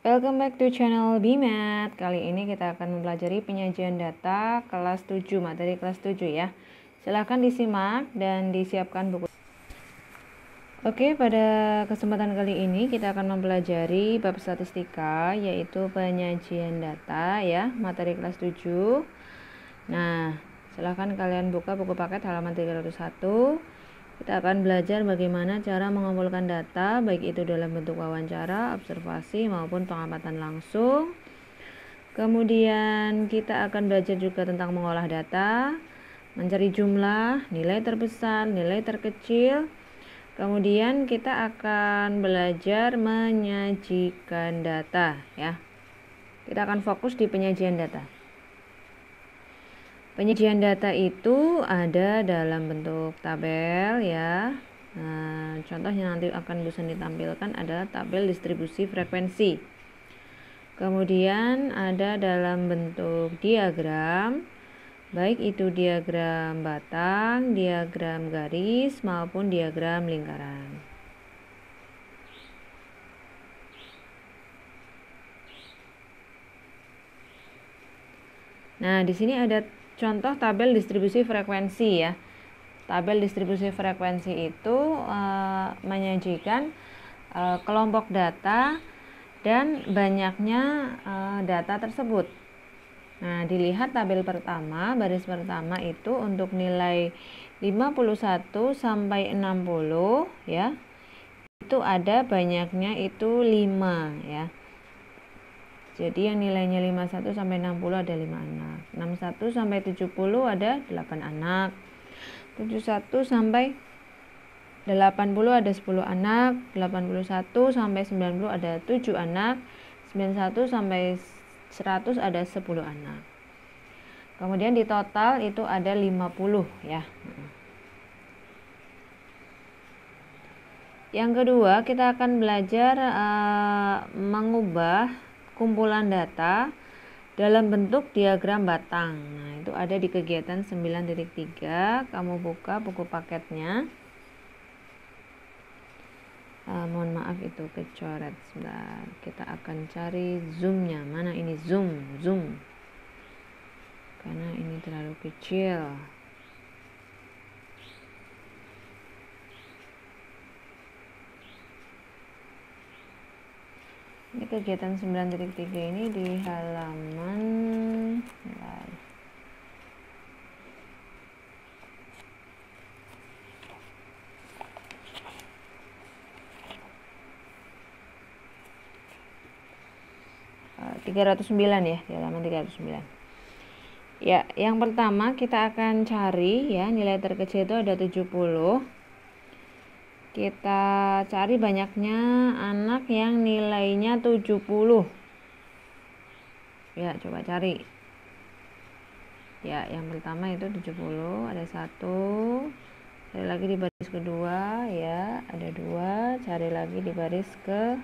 Welcome back to channel BMAT. Kali ini kita akan mempelajari penyajian data kelas 7, materi kelas 7 ya. Silahkan disimak dan disiapkan buku. Oke, pada kesempatan kali ini kita akan mempelajari bab statistika, yaitu penyajian data ya, materi kelas 7. Nah, silahkan kalian buka buku paket halaman 301. Kita akan belajar bagaimana cara mengumpulkan data, baik itu dalam bentuk wawancara, observasi, maupun pengamatan langsung. Kemudian kita akan belajar juga tentang mengolah data, mencari jumlah, nilai terbesar, nilai terkecil. Kemudian kita akan belajar menyajikan data ya. Kita akan fokus di penyajian data. Penyajian data itu ada dalam bentuk tabel ya. Nah, contoh yang nanti akan bisa ditampilkan adalah tabel distribusi frekuensi. Kemudian ada dalam bentuk diagram, baik itu diagram batang, diagram garis, maupun diagram lingkaran. Nah, di sini ada contoh tabel distribusi frekuensi ya. Tabel distribusi frekuensi itu menyajikan kelompok data dan banyaknya data tersebut. Nah, dilihat tabel pertama, baris pertama itu untuk nilai 51 sampai 60 ya. Itu ada banyaknya itu 5 ya. Jadi yang nilainya 51 sampai 60 ada 5 anak. 61 sampai 70 ada 8 anak. 71 sampai 80 ada 10 anak. 81 sampai 90 ada 7 anak. 91 sampai 100 ada 10 anak. Kemudian di total itu ada 50 ya. Yang kedua, kita akan belajar mengubah kumpulan data dalam bentuk diagram batang. Nah, itu ada di kegiatan 9.3. Kamu buka buku paketnya. Mohon maaf itu kecoret. Sebentar. Kita akan cari zoomnya. Mana ini zoom? Karena ini terlalu kecil. Ini kegiatan 9.3 ini di halaman di 309 ya, di halaman 309. Ya, yang pertama kita akan cari ya, nilai terkecil itu ada 70. Kita cari banyaknya anak yang nilainya 70. Ya, coba cari. Ya, yang pertama itu 70, ada 1. Cari lagi di baris kedua ya, ada 2. Cari lagi di baris ke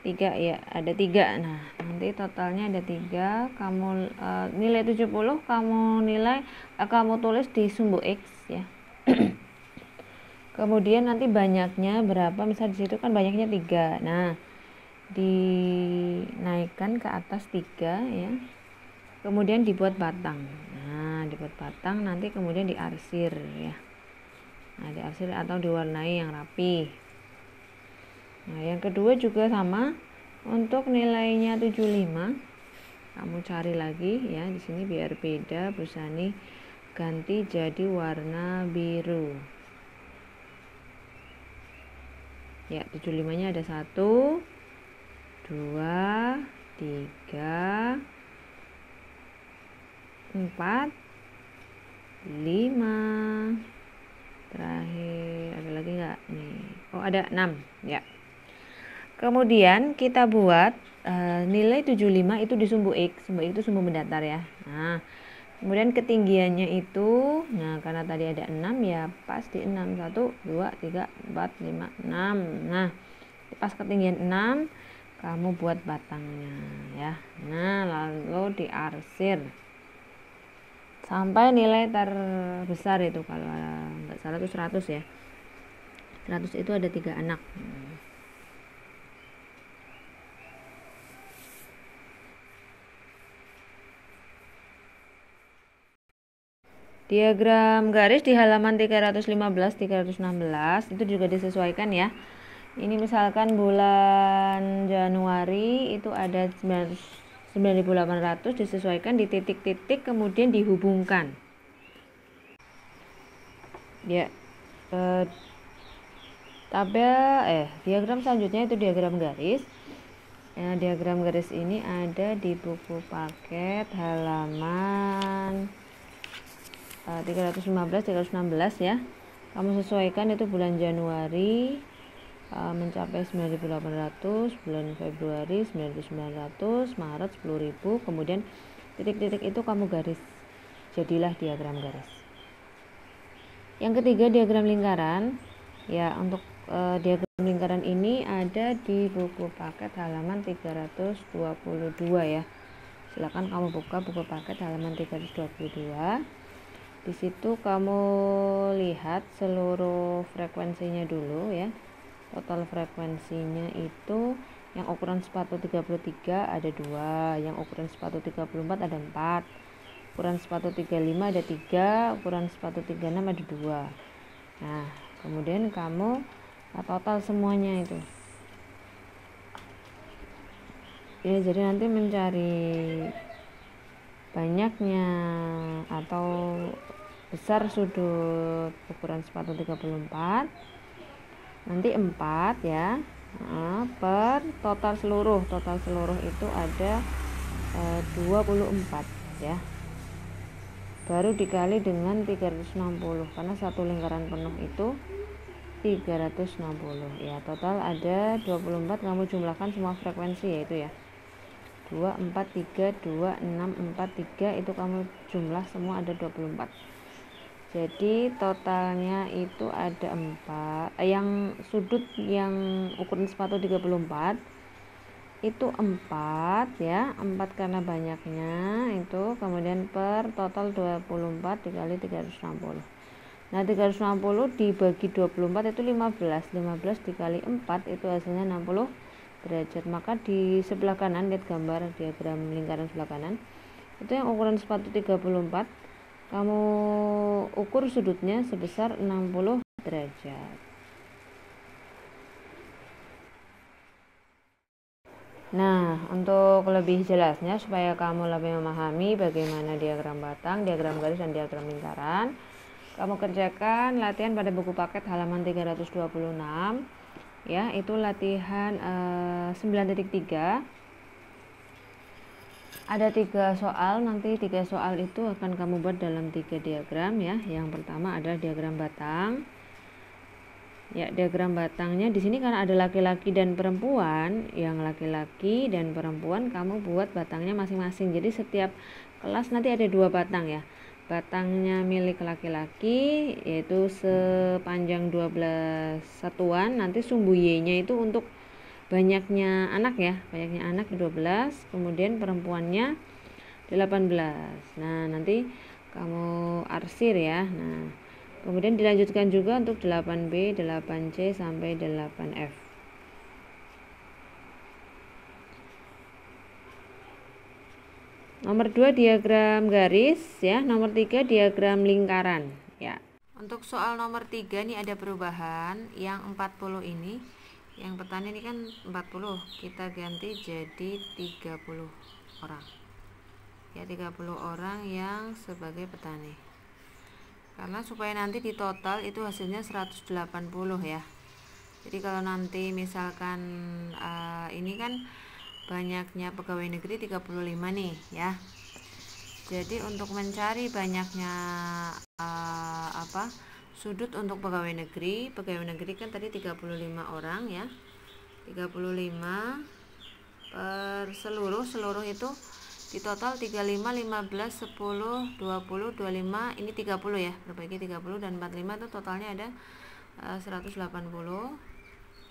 3 ya, ada 3. Nah, nanti totalnya ada 3. Kamu nilai 70 kamu tulis di sumbu X ya. Kemudian nanti banyaknya berapa? Misal di situ kan banyaknya 3. Nah, dinaikkan ke atas 3 ya. Kemudian dibuat batang. Nah, dibuat batang nanti kemudian diarsir ya. Nah, diarsir atau diwarnai yang rapi. Nah, yang kedua juga sama. Untuk nilainya 75, kamu cari lagi ya. Di sini biar beda, Busani ganti jadi warna biru. Ya, 75-nya ada 1, 2, 3, 4, 5. Terakhir, ada lagi nggak nih? Oh, ada 6 ya. Kemudian kita buat nilai 75 itu di sumbu X. Sumbu X itu sumbu mendatar ya. Nah, kemudian ketinggiannya itu, nah karena tadi ada 6 ya pas di 6. 1, 2, 3, 4, 5, 6. Nah, pas ketinggian 6 kamu buat batangnya ya. Nah, lalu diarsir sampai nilai terbesar itu, kalau nggak salah itu 100 ya. 100 itu ada 3 anak. Diagram garis di halaman 315, 316 itu juga disesuaikan ya. Ini misalkan bulan Januari itu ada 9.800 disesuaikan di titik-titik kemudian dihubungkan. Ya. Diagram selanjutnya itu diagram garis. Ya, diagram garis ini ada di buku paket halaman 315, 316 ya. Kamu sesuaikan itu bulan Januari mencapai 9.800, bulan Februari 9.900, Maret 10.000, kemudian titik-titik itu kamu garis. Jadilah diagram garis. Yang ketiga diagram lingkaran. Ya, untuk diagram lingkaran ini ada di buku paket halaman 322 ya. Silakan kamu buka buku paket halaman 322. Di situ kamu lihat seluruh frekuensinya dulu ya. Total frekuensinya itu yang ukuran sepatu 33 ada 2, yang ukuran sepatu 34 ada 4, ukuran sepatu 35 ada 3, ukuran sepatu 36 ada 2. Nah, kemudian kamu total semuanya itu. Ya, jadi nanti mencari banyaknya atau besar sudut ukuran sepatu 34, nanti 4 ya, per total seluruh itu ada 24 ya, baru dikali dengan 360 karena satu lingkaran penuh itu 360 ya. Total ada 24, kamu jumlahkan semua frekuensi yaitu ya 2, 4, 3, 2, 6, 4, 3 itu kamu jumlah semua ada 24. Jadi totalnya itu ada 4, yang sudut yang ukuran sepatu 34 itu 4 ya, 4 karena banyaknya itu, kemudian per total 24 dikali 360. Nah, 360 dibagi 24 itu 15 dikali 4 itu hasilnya 60 derajat. Maka di sebelah kanan, lihat gambar diagram lingkaran sebelah kanan, itu yang ukuran sepatu 34 kamu ukur sudutnya sebesar 60 derajat. Nah, untuk lebih jelasnya supaya kamu lebih memahami bagaimana diagram batang, diagram garis, dan diagram lingkaran, kamu kerjakan latihan pada buku paket halaman 326 ya, itu latihan 9.3. Ada 3 soal, nanti 3 soal itu akan kamu buat dalam 3 diagram ya. Yang pertama adalah diagram batang. Ya, diagram batangnya di sini karena ada laki-laki dan perempuan, yang laki-laki dan perempuan kamu buat batangnya masing-masing. Jadi setiap kelas nanti ada 2 batang ya. Batangnya milik laki-laki yaitu sepanjang 12 satuan, nanti sumbu Y-nya itu untuk banyaknya anak ya, banyaknya anak 12, kemudian perempuannya 18. Nah, nanti kamu arsir ya. Nah, kemudian dilanjutkan juga untuk 8B, 8C sampai 8F. Nomor 2 diagram garis ya, nomor 3 diagram lingkaran ya. Untuk soal nomor 3 nih ada perubahan, yang 40 ini, yang petani ini kan 40, kita ganti jadi 30 orang ya, 30 orang yang sebagai petani, karena supaya nanti di total itu hasilnya 180 ya. Jadi kalau nanti misalkan ini kan banyaknya pegawai negeri 35 nih ya, jadi untuk mencari banyaknya sudut untuk pegawai negeri kan tadi 35 orang ya, 35 per seluruh itu di total 35, 15, 10, 20, 25, ini 30 ya, berbagi 30 dan 45 itu totalnya ada 180.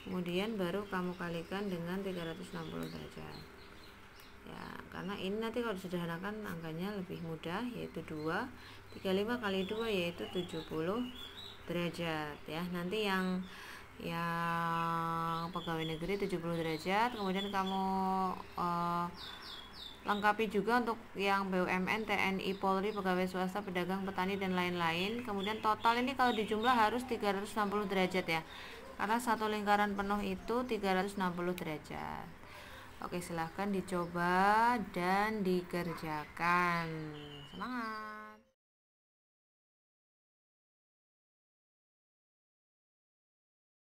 Kemudian baru kamu kalikan dengan 360 derajat ya, karena ini nanti kalau disederhanakan angkanya lebih mudah, yaitu 2, 35 kali 2 yaitu 70 derajat ya. Nanti yang pegawai negeri 70 derajat, kemudian kamu lengkapi juga untuk yang BUMN, TNI, Polri, pegawai swasta, pedagang, petani, dan lain-lain. Kemudian total ini kalau dijumlah harus 360 derajat ya, karena satu lingkaran penuh itu 360 derajat. Oke, silahkan dicoba dan dikerjakan. Semangat!